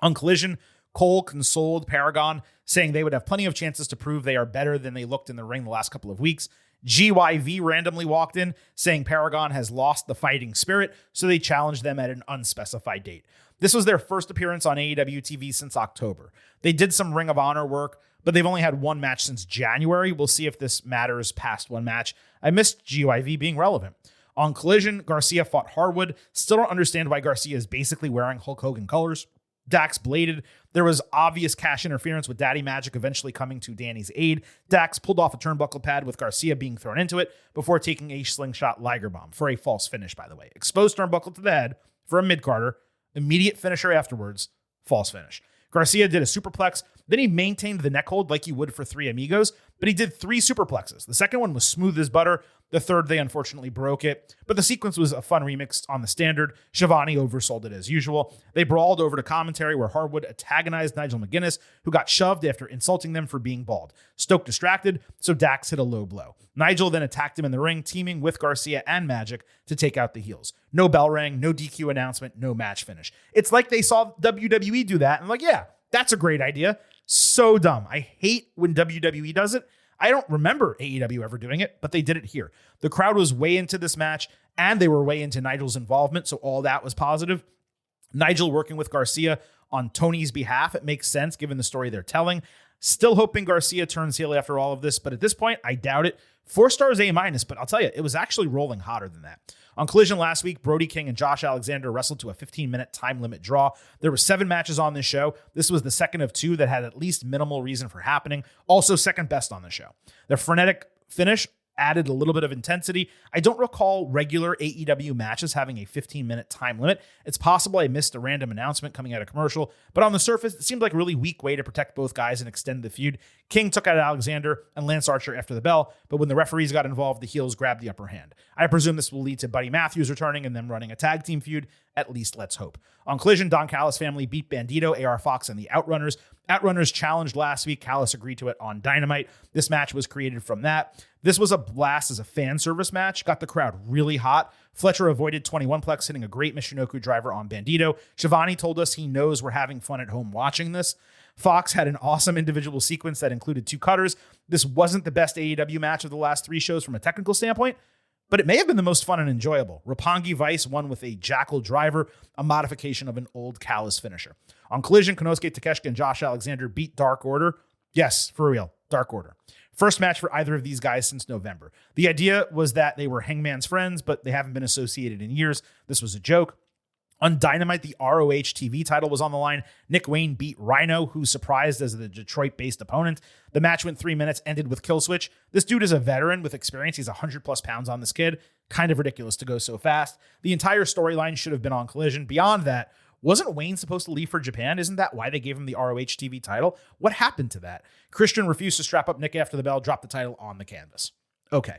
On Collision, Cole consoled Paragon, saying they would have plenty of chances to prove they are better than they looked in the ring the last couple of weeks. GYV randomly walked in, saying Paragon has lost the fighting spirit, so they challenged them at an unspecified date. This was their first appearance on AEW TV since October. They did some Ring of Honor work, but they've only had one match since January. We'll see if this matters past one match. I missed GYV being relevant. On Collision, Garcia fought Harwood. Still don't understand why Garcia is basically wearing Hulk Hogan colors. Dax bladed. There was obvious cash interference with Daddy Magic eventually coming to Danny's aid. Dax pulled off a turnbuckle pad with Garcia being thrown into it before taking a slingshot Liger bomb for a false finish, by the way. Exposed turnbuckle to the head for a mid-carder. Immediate finisher afterwards. False finish. Garcia did a superplex. Then he maintained the neck hold like you would for Three Amigos, but he did 3 superplexes. The second one was smooth as butter. The third, they unfortunately broke it, but the sequence was a fun remix on the standard. Schiavone oversold it as usual. They brawled over to commentary where Harwood antagonized Nigel McGuinness, who got shoved after insulting them for being bald. Stoke distracted, so Dax hit a low blow. Nigel then attacked him in the ring, teaming with Garcia and Magic to take out the heels. No bell rang, no DQ announcement, no match finish. It's like they saw WWE do that and yeah, that's a great idea. So dumb. I hate when WWE does it. I don't remember AEW ever doing it, but they did it here. The crowd was way into this match, and they were way into Nigel's involvement, so all that was positive. Nigel working with Garcia on Tony's behalf. It makes sense given the story they're telling. Still hoping Garcia turns heel after all of this, but at this point, I doubt it. 4 stars A-, but I'll tell you, it was actually rolling hotter than that. On Collision last week, Brody King and Josh Alexander wrestled to a 15-minute time limit draw. There were 7 matches on this show. This was the second of 2 that had at least minimal reason for happening. Also second best on the show. The frenetic finish added a little bit of intensity. I don't recall regular AEW matches having a 15-minute time limit. It's possible I missed a random announcement coming out of commercial, but on the surface, it seemed like a really weak way to protect both guys and extend the feud. King took out Alexander and Lance Archer after the bell, but when the referees got involved, the heels grabbed the upper hand. I presume this will lead to Buddy Matthews returning and them running a tag team feud At least let's hope. On Collision, Don Callis' family beat Bandito, AR Fox, and the Outrunners. Outrunners challenged last week. Callis agreed to it on Dynamite. This match was created from that. This was a blast as a fan service match. Got the crowd really hot. Fletcher avoided 21-plex, hitting a great Michinoku driver on Bandito. Shivani told us he knows we're having fun at home watching this. Fox had an awesome individual sequence that included 2 cutters. This wasn't the best AEW match of the last 3 shows from a technical standpoint, but it may have been the most fun and enjoyable. Roppongi Vice won with a Jackal driver, a modification of an old Callis finisher. On Collision, Konosuke Takeshita and Josh Alexander beat Dark Order. Yes, for real, Dark Order. First match for either of these guys since November. The idea was that they were Hangman's friends, but they haven't been associated in years. This was a joke. On Dynamite, the ROH TV title was on the line. Nick Wayne beat Rhino, who surprised as the Detroit-based opponent. The match went 3 minutes, ended with kill switch. This dude is a veteran with experience. He's 100-plus pounds on this kid. Kind of ridiculous to go so fast. The entire storyline should have been on Collision. Beyond that, wasn't Wayne supposed to leave for Japan? Isn't that why they gave him the ROH TV title? What happened to that? Christian refused to strap up Nick after the bell, dropped the title on the canvas. Okay.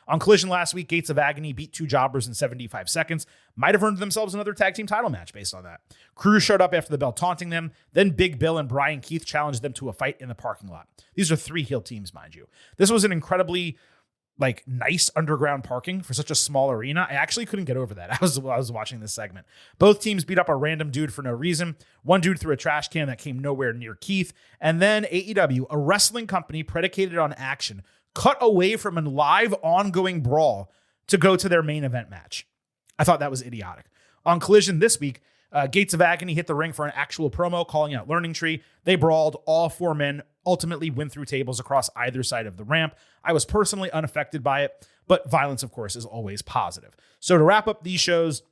On Collision last week, Gates of Agony beat 2 jobbers in 75 seconds. Might have earned themselves another tag team title match based on that. Cruz showed up after the bell taunting them. Then Big Bill and Brian Keith challenged them to a fight in the parking lot. These are 3 heel teams, mind you. This was an incredibly nice underground parking for such a small arena. I actually couldn't get over that. I was watching this segment. Both teams beat up a random dude for no reason. One dude threw a trash can that came nowhere near Keith. And then AEW, a wrestling company predicated on action, cut away from a live ongoing brawl to go to their main event match. I thought that was idiotic. On Collision this week, Gates of Agony hit the ring for an actual promo calling out Learning Tree. They brawled. All 4 men ultimately went through tables across either side of the ramp. I was personally unaffected by it, but violence, of course, is always positive. So to wrap up these shows,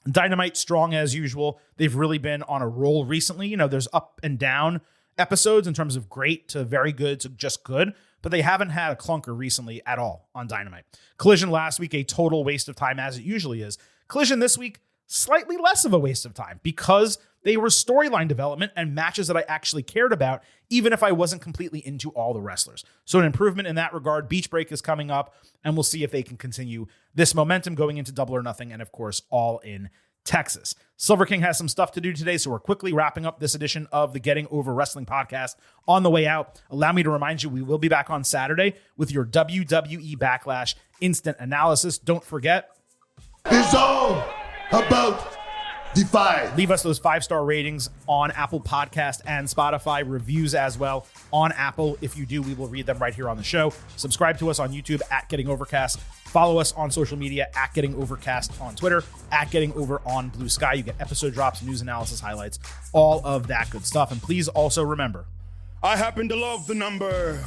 Dynamite strong as usual. They've really been on a roll recently. There's up and down episodes in terms of great to very good to just good, but they haven't had a clunker recently at all on Dynamite. Collision last week, a total waste of time as it usually is. Collision this week, slightly less of a waste of time because they were storyline development and matches that I actually cared about, even if I wasn't completely into all the wrestlers. So an improvement in that regard. Beach Break is coming up, and we'll see if they can continue this momentum going into Double or Nothing, and of course, All in Texas. Silver King has some stuff to do today, so we're quickly wrapping up this edition of the Getting Over Wrestling podcast. On the way out, allow me to remind you, we will be back on Saturday with your WWE Backlash instant analysis. Don't forget, it's all about Defy. Leave us those 5-star ratings on Apple Podcast and Spotify, reviews as well on Apple. If you do, we will read them right here on the show. Subscribe to us on YouTube at Getting Overcast. Follow us on social media at Getting Overcast on Twitter, at Getting Over on Blue Sky. You get episode drops, news analysis, highlights, all of that good stuff. And please also remember, I happen to love the number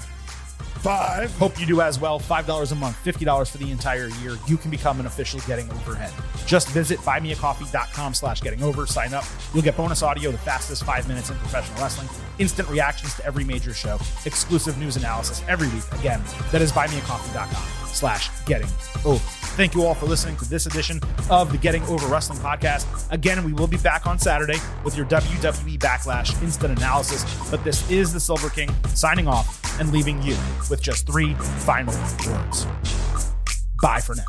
5. Hope you do as well. $5 a month, $50 for the entire year. You can become an official Getting Overhead. Just visit buymeacoffee.com/gettingover. Sign up. You'll get bonus audio, the fastest 5 minutes in professional wrestling, instant reactions to every major show, exclusive news analysis every week. Again, that is buymeacoffee.com/gettingover. Thank you all for listening to this edition of the Getting Over Wrestling podcast. Again, we will be back on Saturday with your WWE Backlash instant analysis. But this is the Silver King signing off and leaving you with just 3 final words. Bye for now.